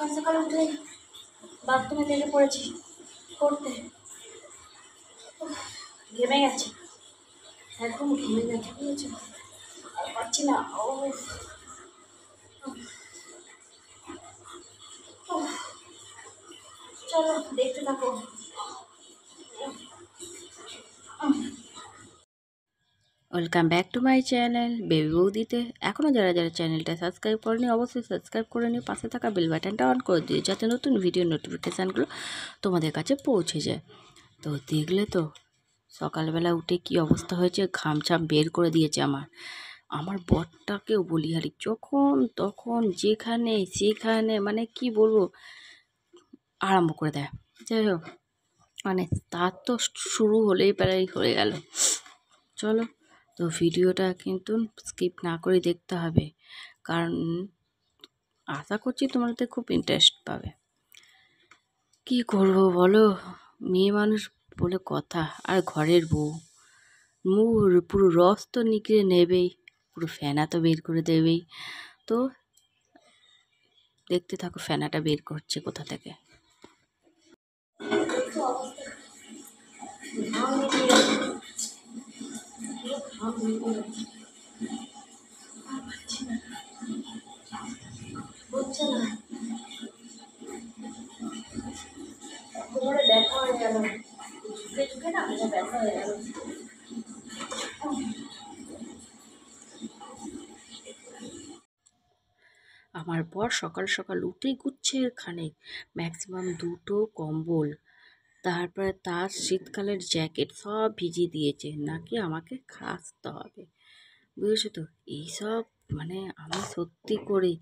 সকাল সকাল উঠে বাথরুমে লেগে পড়েছি করতে, ঘেমে গেছে, একদম ঘেমে গেছে, বুঝেছো? আর পারছি না। ও চলো দেখতে থাকো। Welcome back to my channel baby বৌদিতে। এখনও যারা যারা চ্যানেলটা সাবস্ক্রাইব করেনি অবশ্যই সাবস্ক্রাইব করে নিও, পাশে থাকা বেল বাটনটা অন করে দিও যাতে নতুন ভিডিও নোটিফিকেশানগুলো তোমাদের কাছে পৌঁছে যায়। তো দেখলে তো সকালবেলা উঠে কি অবস্থা হয়েছে, ঘামছাম বের করে দিয়েছে আমার বরটাকেও বলি হারি, যখন তখন যেখানে সেখানে মানে কি বলবো আরম্ভ করে দেয়। যাই হোক, মানে তার তো শুরু হলেই প্রায় হয়ে গেল। চলো, তো ভিডিওটা কিন্তু স্কিপ না করে দেখতে হবে, কারণ আশা করছি তোমাদের খুব ইন্টারেস্ট পাবে। কি করব বলো, মেয়ে মানুষ বলে কথা, আর ঘরের বউ পুরো রস তো নিকড়ে নেবেই, পুরো ফেনা তো বের করে দেবেই। তো দেখতে থাকো ফেনাটা বের করছে কোথা থেকে। হচ্ছে না, কোমরে ব্যথা হয়ে গেল, ঝুঁকে ঝুঁকে না কোমরে ব্যথা হয়ে গেল। আমার বর সকাল সকাল উঠেই গুচ্ছের খানেক, ম্যাক্সিমাম 2টো কম্বল, তারপরে তার শীতকালের জ্যাকেট সব ভিজিয়ে দিয়েছে, নাকি আমাকে কাচতে হবে। বুঝেছো তো? এইসব মানে আমি সত্যি করে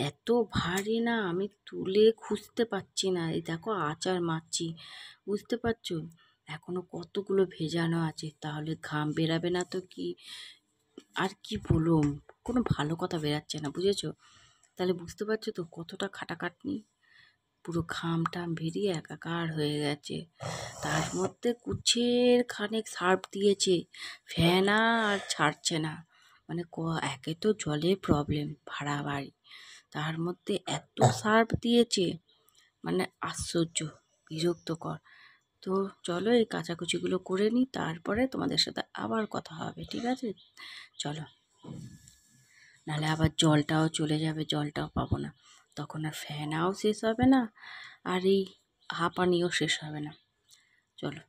এত ভারী না, আমি তুলে খুঁজতে পারছি না। এই দেখো আচার মারছি, বুঝতে পারছো? এখনো কতগুলো ভেজানো আছে, তাহলে ঘাম বেরাবে না তো কি আর কি বলুম, কোনো ভালো কথা বেরাচ্ছে না, বুঝেছো? তাহলে বুঝতে পারছো তো কতটা খাটাখাটনি, পুরো ঘাম টাম বেরিয়ে একাকার হয়ে গেছে। তার মধ্যে কুচের খানেক সার্ফ দিয়েছে, ফ্যানা আর ছাড়ছে না। মানে একে তো জলের প্রবলেম, ভাড়া বাড়ি, তার মধ্যে এত সার্ফ দিয়েছে, মানে আশ্চর্য, বিরক্তকর। তো চলো এই কাচাকুচিগুলো করে নিই, তারপরে তোমাদের সাথে আবার কথা হবে, ঠিক আছে? চলো, নাহলে আবার জলটাও চলে যাবে, জলটাও পাবো না, তখন আর ফ্যানাও শেষ হবে না, আর এই হাঁপানিও শেষ হবে না। চলো।